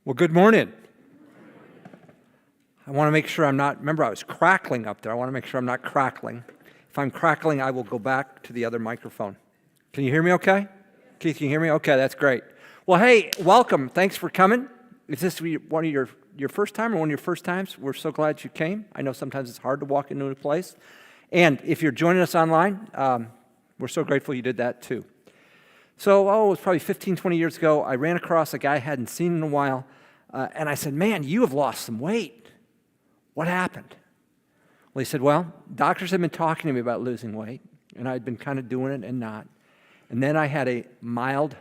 Well, good morning. I want to make sure I'm not, remember I was crackling up there. I want to make sure I'm not crackling. If I'm crackling, I will go back to the other microphone. Can you hear me okay? Keith, can you hear me? Okay, that's great. Well, hey, welcome. Thanks for coming. Is this one of your first time or one of your first times? We're so glad you came. I know sometimes it's hard to walk into a place. And if you're joining us online, we're so grateful you did that too. So, it was probably 15, 20 years ago, I ran across a guy I hadn't seen in a while, and I said, man, you have lost some weight. What happened? Well, he said, well, doctors have been talking to me about losing weight, and I'd been kind of doing it and not. And then I had a mild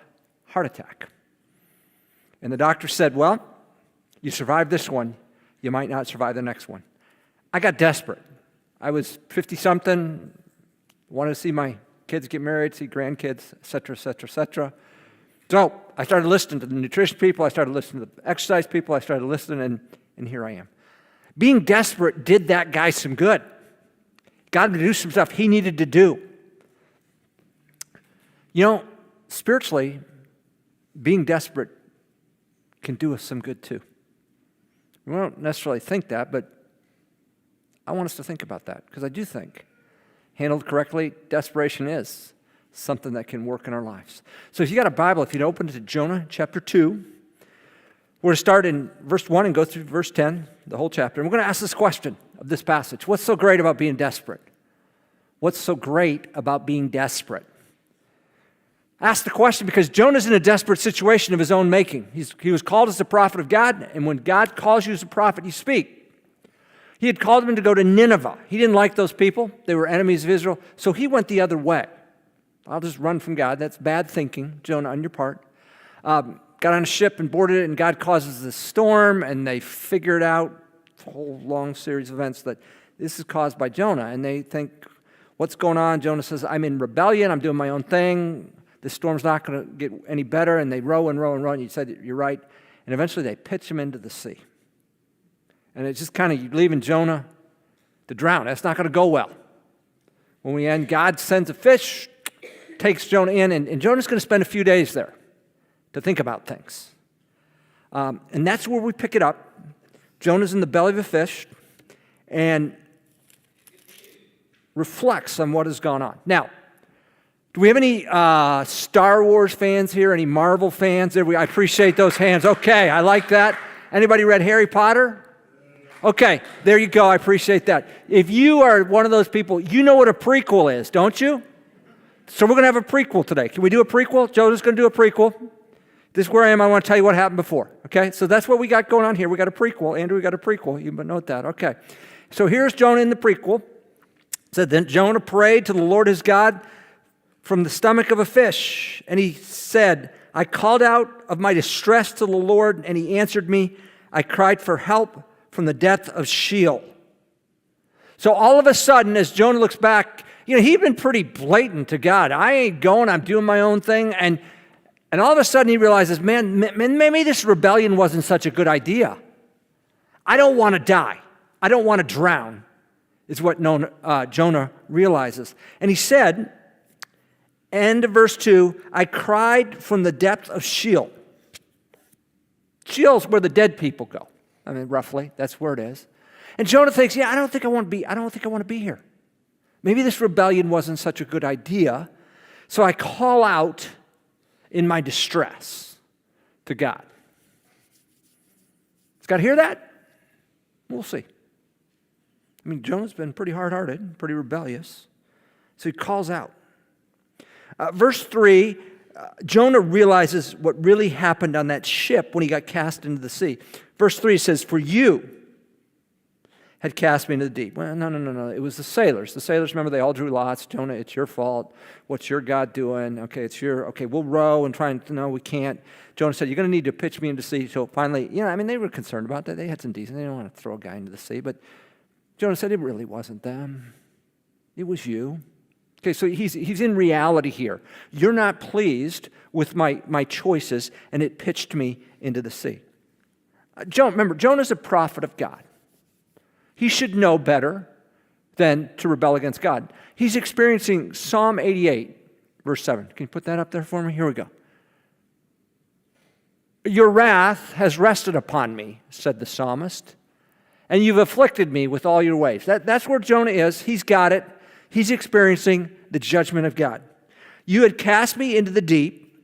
heart attack. And the doctor said, well, you survived this one, you might not survive the next one. I got desperate. I was 50-something, wanted to see my kids get married, see grandkids, et cetera, et cetera, et cetera. So I started listening to the nutrition people, I started listening to the exercise people, I started listening, and here I am. Being desperate did that guy some good. Got him to do some stuff he needed to do. You know, spiritually, being desperate can do us some good too. We don't necessarily think that, but I want us to think about that, because I do think, handled correctly, desperation is something that can work in our lives. So if you got a Bible, if you'd open it to Jonah chapter 2, we're going to start in verse 1 and go through verse 10, the whole chapter. And we're going to ask this question of this passage. What's so great about being desperate? What's so great about being desperate? Ask the question because Jonah's in a desperate situation of his own making. He was called as the prophet of God, and when God calls you as a prophet, you speak. He had called him to go to Nineveh. He didn't like those people. They were enemies of Israel. So he went the other way. I'll just run from God. That's bad thinking, Jonah, on your part. Got on a ship and boarded it, and God causes this storm, and they figured out a whole long series of events that this is caused by Jonah. And they think, what's going on? Jonah says, I'm in rebellion. I'm doing my own thing. This storm's not going to get any better. And they row and row and row. And you said, you're right. And eventually they pitch him into the sea. And it's just kind of leaving Jonah to drown. That's not going to go well. When we end, God sends a fish, takes Jonah in, and Jonah's going to spend a few days there to think about things. And that's where we pick it up. Jonah's in the belly of a fish and reflects on what has gone on. Now, do we have any Star Wars fans here? Any Marvel fans? I appreciate those hands. Okay, I like that. Anybody read Harry Potter? Okay, there you go. I appreciate that. If you are one of those people, you know what a prequel is, don't you? So we're going to have a prequel today. Can we do a prequel? Jonah's going to do a prequel. This is where I am. I want to tell you what happened before. Okay, so that's what we got going on here. We got a prequel. Andrew, we got a prequel. You note that. Okay. So here's Jonah in the prequel. It said, then Jonah prayed to the Lord his God from the stomach of a fish. And he said, I called out of my distress to the Lord, and he answered me. I cried for help from the depth of Sheol. So all of a sudden, as Jonah looks back, he'd been pretty blatant to God. I ain't going, I'm doing my own thing. And all of a sudden he realizes, man, maybe this rebellion wasn't such a good idea. I don't want to die. I don't want to drown, is what Jonah realizes. And he said, end of verse 2, I cried from the depth of Sheol. Sheol's where the dead people go. I mean, roughly, that's where it is. And Jonah thinks, I don't think I want to be here. Maybe this rebellion wasn't such a good idea, so I call out in my distress to God. Does God hear that? We'll see. I mean, Jonah's been pretty hard-hearted, pretty rebellious, so he calls out. Verse 3, Jonah realizes what really happened on that ship when he got cast into the sea. Verse 3 says, for you had cast me into the deep. Well, no. It was the sailors. The sailors, remember, they all drew lots. Jonah, it's your fault. What's your God doing? Okay, we'll row and try and, no, we can't. Jonah said, you're going to need to pitch me into the sea. So finally, they were concerned about that. They had some decency. They didn't want to throw a guy into the sea. But Jonah said, it really wasn't them. It was you. Okay, so he's in reality here. You're not pleased with my choices, and it pitched me into the sea. Remember, Jonah's a prophet of God. He should know better than to rebel against God. He's experiencing Psalm 88, verse 7. Can you put that up there for me? Here we go. Your wrath has rested upon me, said the psalmist, and you've afflicted me with all your waves. That's where Jonah is. He's got it. He's experiencing the judgment of God. You had cast me into the deep,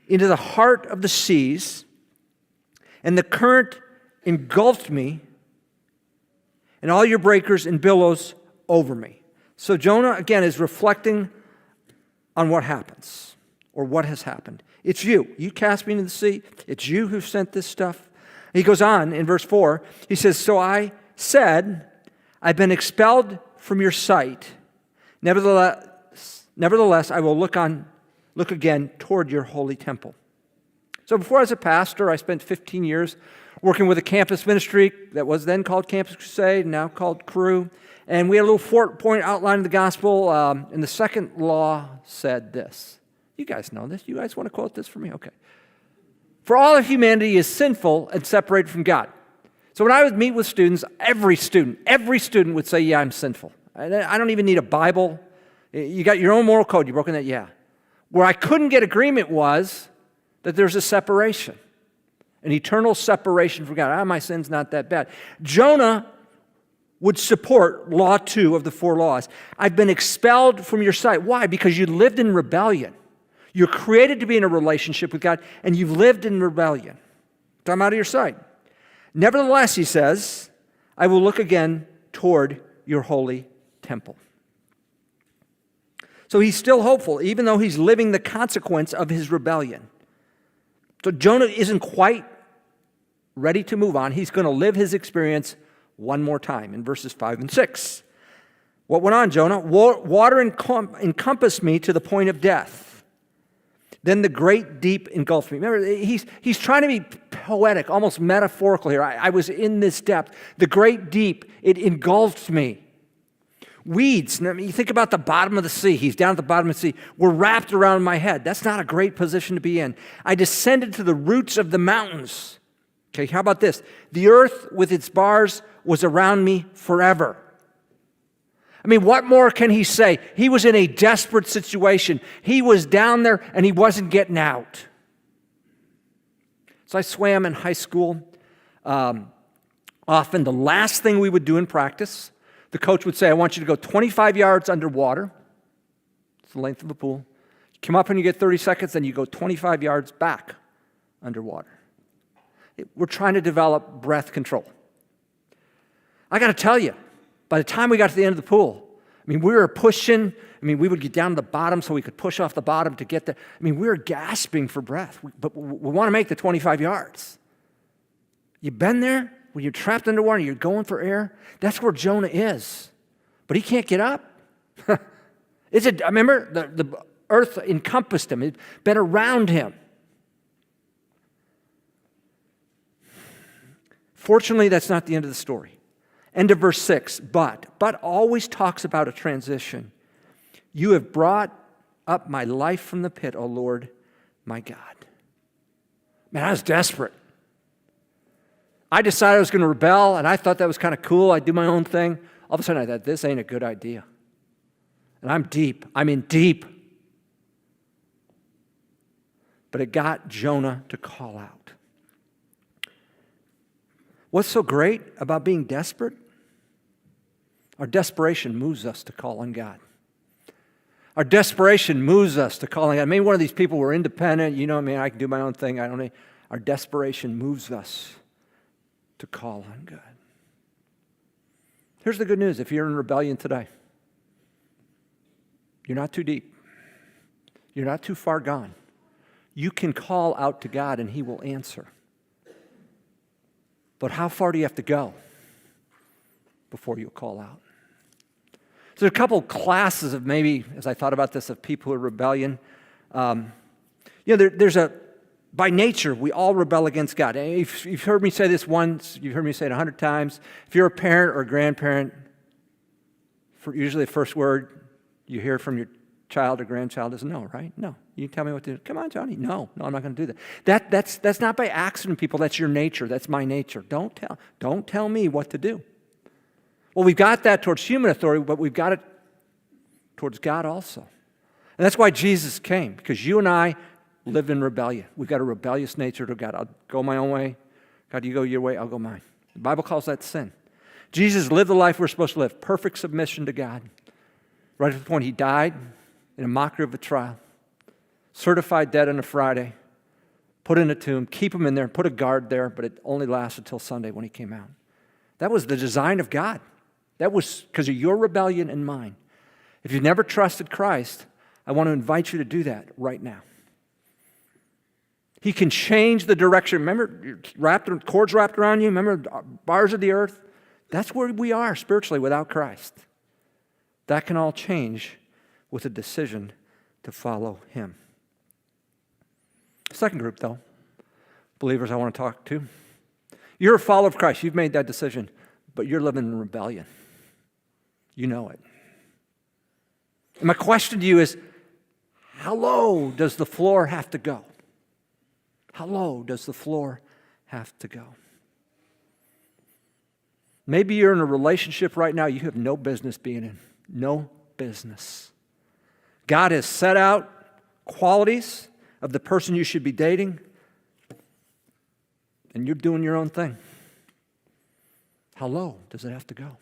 into the heart of the seas, and the current engulfed me, and all your breakers and billows over me. So Jonah, again, is reflecting on what happens, or what has happened. It's you. You cast me into the sea. It's you who sent this stuff. He goes on in verse 4. He says, so I said, I've been expelled from your sight. Nevertheless, I will look again toward your holy temple. So before I was a pastor, I spent 15 years working with a campus ministry that was then called Campus Crusade, now called Cru. And we had a little point outline of the gospel, and the second law said this. You guys know this. You guys want to quote this for me? Okay. For all of humanity is sinful and separated from God. So when I would meet with students, every student would say, yeah, I'm sinful. I don't even need a Bible. You got your own moral code. You broken that? Yeah. Where I couldn't get agreement was that there's a separation, an eternal separation from God. My sin's not that bad. Jonah would support law 2 of the 4 laws. I've been expelled from your sight. Why? Because you lived in rebellion. You're created to be in a relationship with God, and you've lived in rebellion. So I'm out of your sight. Nevertheless, he says, I will look again toward your holy temple. So he's still hopeful, even though he's living the consequence of his rebellion. So Jonah isn't quite ready to move on. He's going to live his experience one more time in verses 5 and 6. What went on, Jonah? Water encompassed me to the point of death. Then the great deep engulfed me. Remember, he's trying to be poetic, almost metaphorical here. I was in this depth. The great deep, it engulfed me. Weeds, you think about the bottom of the sea. He's down at the bottom of the sea. Were wrapped around my head. That's not a great position to be in. I descended to the roots of the mountains. Okay, how about this? The earth with its bars was around me forever. I mean, what more can he say? He was in a desperate situation. He was down there and he wasn't getting out. So I swam in high school. Often the last thing we would do in practice, the coach would say, I want you to go 25 yards underwater. It's the length of the pool. You come up and you get 30 seconds, then you go 25 yards back underwater. We're trying to develop breath control. I got to tell you, by the time we got to the end of the pool, we were pushing. We would get down to the bottom so we could push off the bottom to get there. We were gasping for breath, but we want to make the 25 yards. You've been there? When you're trapped underwater, you're going for air? That's where Jonah is. But he can't get up. Remember, the earth encompassed him. It's been around him. Fortunately, that's not the end of the story. End of verse 6, but always talks about a transition. You have brought up my life from the pit, O Lord, my God. Man, I was desperate. I decided I was going to rebel, and I thought that was kind of cool. I'd do my own thing. All of a sudden, I thought, this ain't a good idea. And I'm deep. I'm in deep. But it got Jonah to call out. What's so great about being desperate? Our desperation moves us to call on God. Our desperation moves us to call on God. Maybe one of these people were independent. I can do my own thing. I don't need. Our desperation moves us to call on God. Here's the good news. If you're in rebellion today, you're not too deep. You're not too far gone. You can call out to God and He will answer. But how far do you have to go before you call out? So there are a couple classes of maybe, as I thought about this, of people who are rebellion. There's by nature, we all rebel against God. If you've heard me say this once, you've heard me say it 100 times. If you're a parent or a grandparent, usually the first word you hear from your child or grandchild is no, right? No. You tell me what to do. Come on, Johnny. No, I'm not going to do that. That's not by accident, people. That's your nature. That's my nature. Don't tell me what to do. Well, we've got that towards human authority, but we've got it towards God also. And that's why Jesus came, because you and I lived in rebellion. We've got a rebellious nature to God. I'll go my own way. God, you go your way, I'll go mine. The Bible calls that sin. Jesus lived the life we're supposed to live, perfect submission to God. Right at the point he died in a mockery of a trial, certified dead on a Friday, put in a tomb, keep him in there, put a guard there, but it only lasted until Sunday when he came out. That was the design of God. That was because of your rebellion and mine. If you've never trusted Christ, I want to invite you to do that right now. He can change the direction. Remember, cords wrapped around you? Remember, bars of the earth? That's where we are spiritually without Christ. That can all change with a decision to follow him. Second group, though, believers I want to talk to. You're a follower of Christ. You've made that decision, but you're living in rebellion. You know it. And my question to you is, how low does the floor have to go? How low does the floor have to go? Maybe you're in a relationship right now you have no business being in. No business. God has set out qualities of the person you should be dating, and you're doing your own thing. How low does it have to go?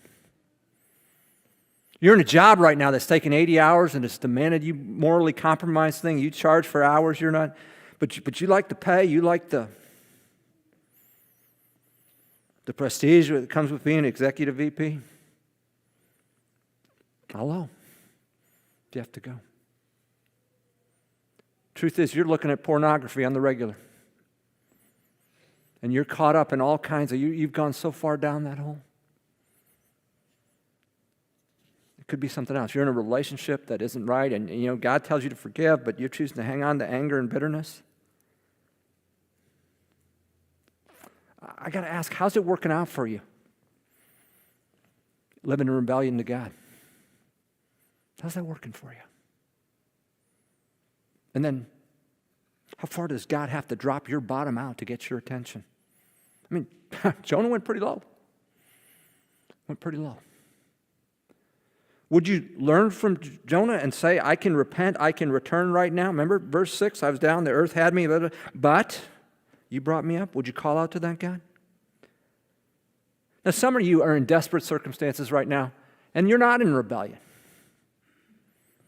You're in a job right now that's taking 80 hours and it's demanded you morally compromised thing. You charge for hours you're not, but you like the pay, you like the prestige that comes with being an executive VP. How low do you have to go? Truth is, you're looking at pornography on the regular. And you're caught up in all kinds of, you've gone so far down that hole. It could be something else. You're in a relationship that isn't right, and God tells you to forgive, but you're choosing to hang on to anger and bitterness. I got to ask, how's it working out for you? Living in rebellion to God. How's that working for you? And then, how far does God have to drop your bottom out to get your attention? I mean, Jonah went pretty low. Went pretty low. Would you learn from Jonah and say, I can repent, I can return right now? Remember, verse 6, I was down, the earth had me, but you brought me up. Would you call out to that God? Now, some of you are in desperate circumstances right now, and you're not in rebellion.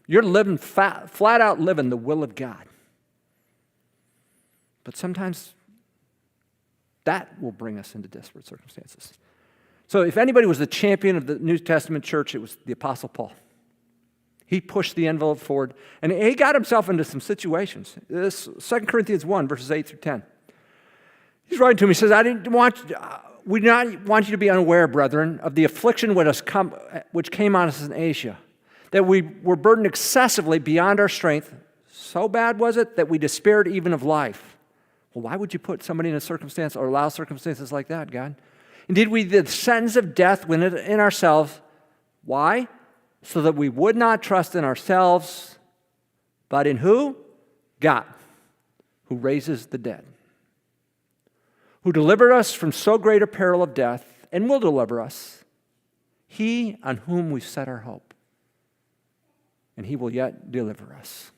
You're living flat out living the will of God. But sometimes that will bring us into desperate circumstances. So if anybody was the champion of the New Testament church, it was the Apostle Paul. He pushed the envelope forward, and he got himself into some situations. This 2 Corinthians 1, verses 8 through 10. He's writing to him, he says, we do not want you to be unaware, brethren, of the affliction which came on us in Asia, that we were burdened excessively beyond our strength. So bad was it that we despaired even of life. Well, why would you put somebody in a circumstance or allow circumstances like that, God? Indeed, we did the sentence of death in ourselves. Why? So that we would not trust in ourselves, but in who? God, who raises the dead, who delivered us from so great a peril of death and will deliver us. He on whom we set our hope, and he will yet deliver us.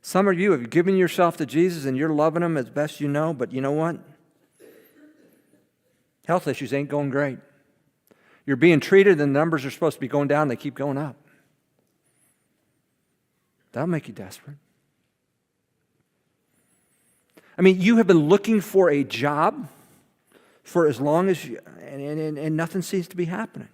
Some of you have given yourself to Jesus and you're loving him as best you know, but you know what? Health issues ain't going great. You're being treated and the numbers are supposed to be going down, they keep going up. That'll make you desperate. I mean, you have been looking for a job for as long as you, and nothing seems to be happening.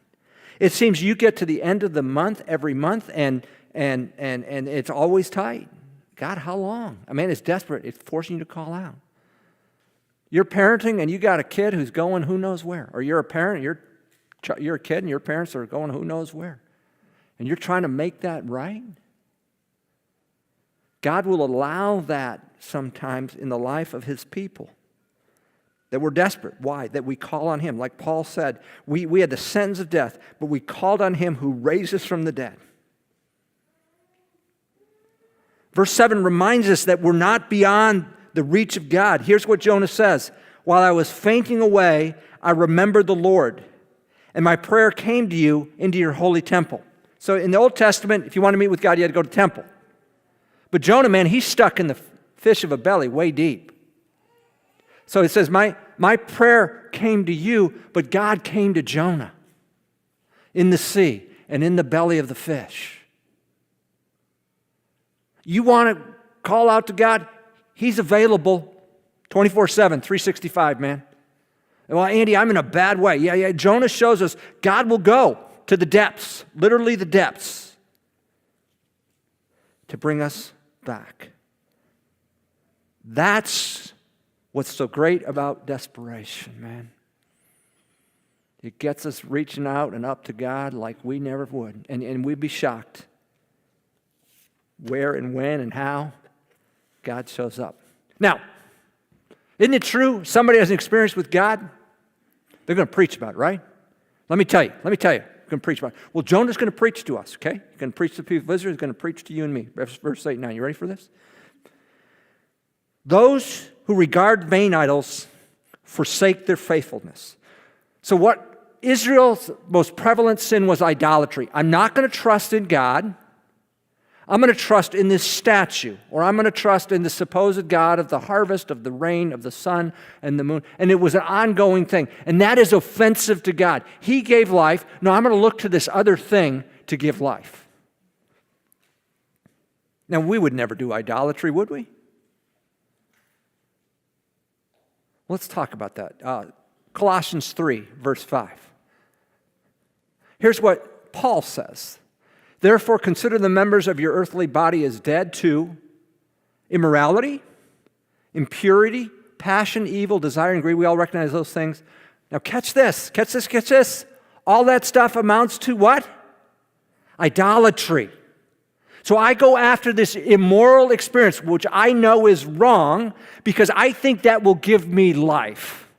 It seems you get to the end of the month, every month, and it's always tight. God, how long? I mean, it's desperate. It's forcing you to call out. You're parenting and you got a kid who's going who knows where. Or you're a parent, you're a kid and your parents are going who knows where. And you're trying to make that right. God will allow that sometimes in the life of his people. That we're desperate. Why? That we call on him. Like Paul said, we had the sentence of death, but we called on him who raised us from the dead. Verse 7 reminds us that we're not beyond the reach of God. Here's what Jonah says. While I was fainting away, I remembered the Lord, and my prayer came to you into your holy temple. So in the Old Testament, if you want to meet with God, you had to go to the temple. But Jonah, man, he's stuck in the fish of a belly way deep. So it says, my prayer came to you, but God came to Jonah in the sea and in the belly of the fish. You want to call out to God? He's available 24/7, 365, man. Well, Andy, I'm in a bad way. Yeah. Jonah shows us God will go to the depths, literally the depths, to bring us back. That's what's so great about desperation, man. It gets us reaching out and up to God like we never would. And we'd be shocked where and when and how God shows up. Now, isn't it true somebody has an experience with God? They're going to preach about it, right? Let me tell you. They're going to preach about it. Well, Jonah's going to preach to us, okay? He's going to preach to the people of Israel. He's going to preach to you and me. Verse 8 and 9. You ready for this? Those who regard vain idols forsake their faithfulness. So what Israel's most prevalent sin was idolatry. I'm not going to trust in God. I'm going to trust in this statue, or I'm going to trust in the supposed God of the harvest, of the rain, of the sun, and the moon. And it was an ongoing thing. And that is offensive to God. He gave life. No, I'm going to look to this other thing to give life. Now, we would never do idolatry, would we? Let's talk about that. Colossians 3, verse 5. Here's what Paul says. Therefore, consider the members of your earthly body as dead to immorality, impurity, passion, evil, desire, and greed. We all recognize those things. Now catch this. All that stuff amounts to what? Idolatry. So I go after this immoral experience, which I know is wrong, because I think that will give me life.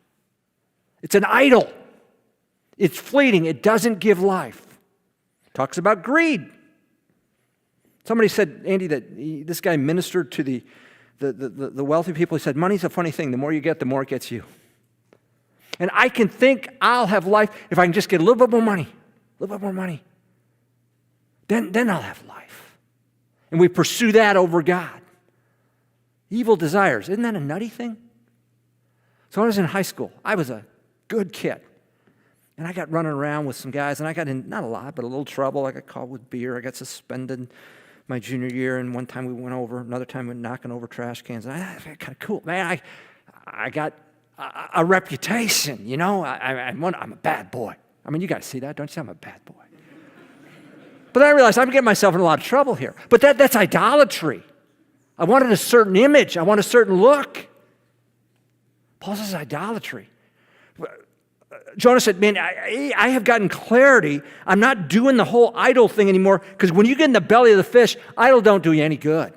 It's an idol. It's fleeting. It doesn't give life. Talks about greed. Somebody said, Andy, that this guy ministered to the wealthy people. He said, money's a funny thing. The more you get, the more it gets you. And I can think I'll have life if I can just get a little bit more money. Then I'll have life. And we pursue that over God. Evil desires. Isn't that a nutty thing? So when I was in high school, I was a good kid. And I got running around with some guys, and I got in, not a lot, but a little trouble. I got caught with beer. I got suspended my junior year, and one time we went over, another time we were knocking over trash cans. And I kind of cool. Man, I got a reputation, you know. I'm a bad boy. I mean, you guys see that, don't you? I'm a bad boy. But then I realized I'm getting myself in a lot of trouble here. But that's idolatry. I wanted a certain image. I want a certain look. Paul says idolatry. Jonah said, man, I have gotten clarity. I'm not doing the whole idol thing anymore, because when you get in the belly of the fish, idol don't do you any good.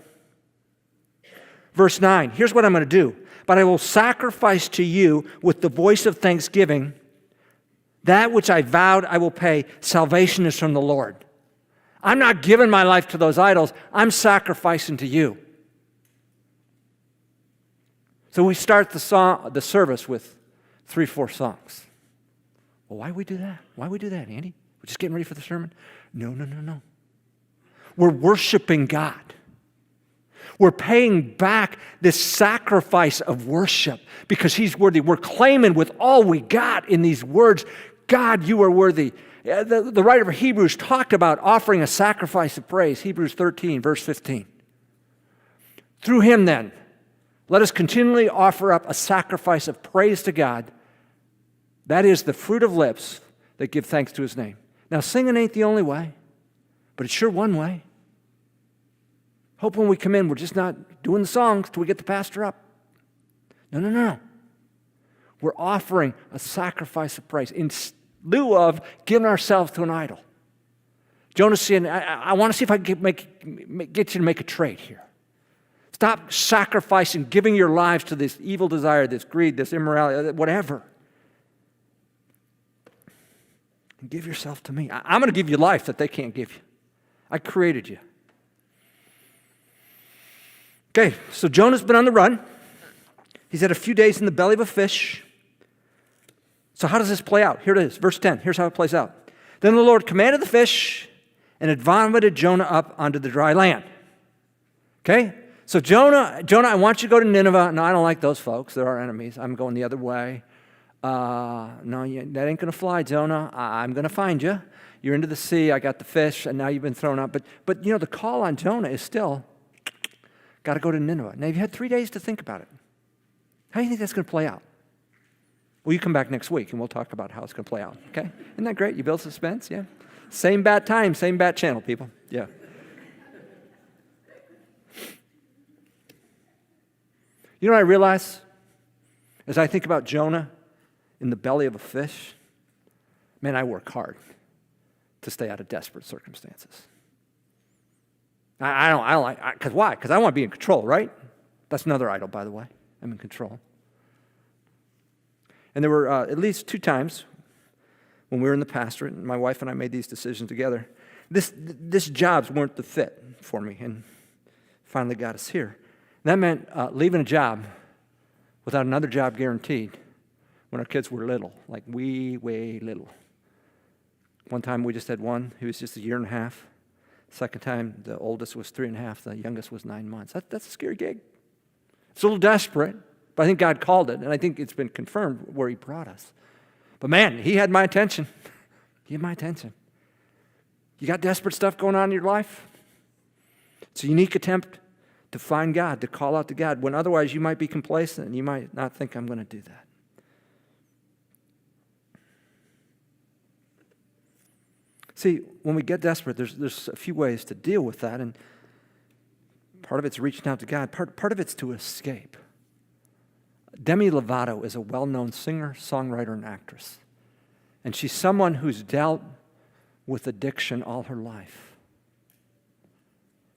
Verse 9, here's what I'm going to do. But I will sacrifice to you with the voice of thanksgiving. That which I vowed I will pay. Salvation is from the Lord. I'm not giving my life to those idols. I'm sacrificing to you. So we start the service with 3-4 songs. Well, why do we do that? Why do we do that, Andy? We're just getting ready for the sermon? No. We're worshiping God. We're paying back this sacrifice of worship because He's worthy. We're claiming with all we got in these words, God, you are worthy. The writer of Hebrews talked about offering a sacrifice of praise. Hebrews 13, verse 15. Through Him, then, let us continually offer up a sacrifice of praise to God. That is the fruit of lips that give thanks to His name. Now, singing ain't the only way, but it's sure one way. Hope when we come in, we're just not doing the songs till we get the pastor up. No. We're offering a sacrifice of praise in lieu of giving ourselves to an idol. Jonah's saying, I want to see if I can get you to make a trade here. Stop sacrificing, giving your lives to this evil desire, this greed, this immorality, whatever. And give yourself to me. I'm going to give you life that they can't give you. I created you. Okay, so Jonah's been on the run. He's had a few days in the belly of a fish. So how does this play out? Here it is, verse 10. Here's how it plays out. Then the Lord commanded the fish, and it vomited Jonah up onto the dry land. Okay? So Jonah, I want you to go to Nineveh. No, I don't like those folks. They're our enemies. I'm going the other way. No, that ain't going to fly, Jonah. I'm going to find you. You're into the sea. I got the fish, and now you've been thrown out. But the call on Jonah is still, got to go to Nineveh. Now, you've had 3 days to think about it. How do you think that's going to play out? Well, you come back next week, and we'll talk about how it's going to play out, okay? Isn't that great? You build suspense, yeah? Same bat time, same bat channel, people. Yeah. You know what I realize as I think about Jonah in the belly of a fish? Man, I work hard to stay out of desperate circumstances. I don't like, because why? Because I want to be in control, right? That's another idol, by the way. I'm in control. And there were at least 2 times when we were in the pastorate, and my wife and I made these decisions together. This jobs weren't the fit for me, and finally got us here. And that meant leaving a job without another job guaranteed when our kids were little, like way little. One time we just had one. He was just 1.5 years. Second time, the oldest was 3.5. The youngest was 9 months. That's a scary gig. It's a little desperate, but I think God called it, and I think it's been confirmed where he brought us. But man, he had my attention. He had my attention. You got desperate stuff going on in your life? It's a unique attempt to find God, to call out to God, when otherwise you might be complacent and you might not think, I'm going to do that. See, when we get desperate, there's a few ways to deal with that, and part of it's reaching out to God. Part of it's to escape. Demi Lovato is a well-known singer, songwriter, and actress. And she's someone who's dealt with addiction all her life.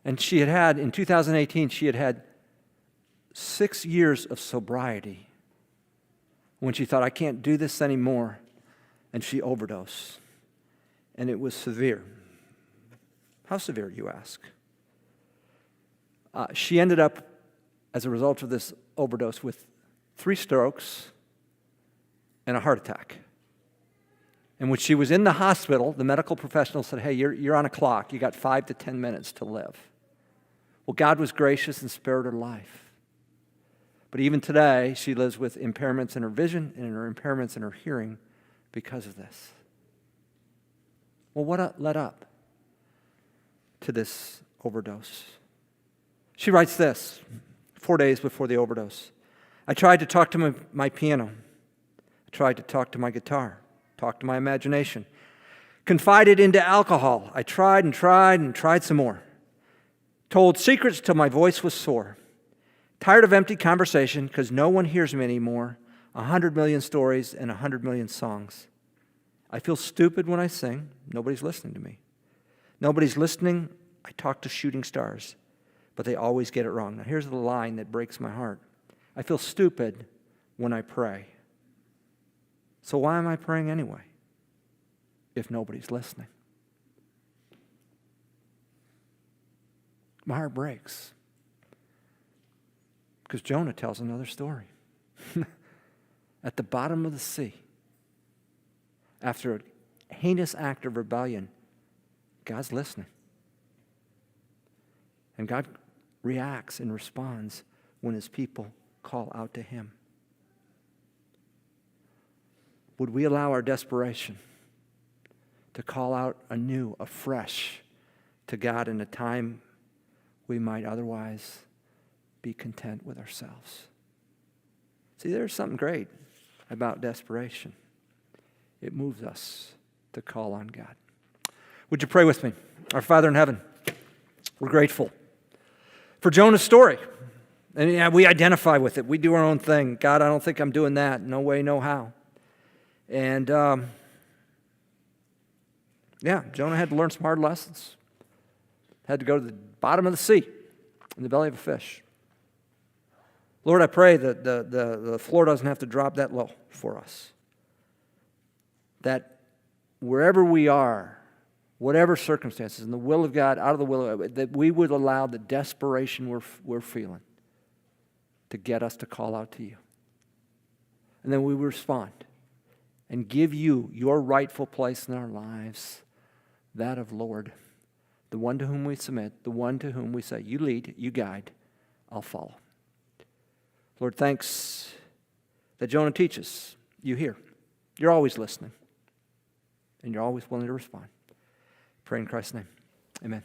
And in 2018, she had 6 years of sobriety when she thought, I can't do this anymore, and she overdosed. And it was severe. How severe, you ask? She ended up, as a result of this overdose, with 3 strokes and a heart attack. And when she was in the hospital, the medical professional said, hey, you're on a clock. You got 5 to 10 minutes to live. Well, God was gracious and spared her life. But even today, she lives with impairments in her vision and her impairments in her hearing because of this. Well, what led up to this overdose? She writes this 4 days before the overdose. I tried to talk to my piano. I tried to talk to my guitar, talk to my imagination. Confided into alcohol. I tried and tried some more. Told secrets till my voice was sore. Tired of empty conversation because no one hears me anymore. 100 million stories and 100 million songs. I feel stupid when I sing. Nobody's listening to me. Nobody's listening. I talk to shooting stars, but they always get it wrong. Now here's the line that breaks my heart. I feel stupid when I pray. So why am I praying anyway if nobody's listening? My heart breaks because Jonah tells another story. At the bottom of the sea, after a heinous act of rebellion, God's listening. And God reacts and responds when his people call out to him. Would we allow our desperation to call out anew, afresh to God in a time we might otherwise be content with ourselves? See, there's something great about desperation. It moves us to call on God. Would you pray with me? Our Father in heaven, we're grateful for Jonah's story. And yeah, we identify with it. We do our own thing. God, I don't think I'm doing that. No way, no how. And Jonah had to learn some hard lessons. Had to go to the bottom of the sea, in the belly of a fish. Lord, I pray that the floor doesn't have to drop that low for us. That wherever we are, whatever circumstances, in the will of God, out of the will of God, that we would allow the desperation we're feeling to get us to call out to you. And then we respond and give you your rightful place in our lives, that of Lord. the one to whom we submit, the one to whom we say, you lead, you guide, I'll follow. Lord, thanks that Jonah teaches. You hear. You're always listening. And you're always willing to respond. Pray in Christ's name. Amen.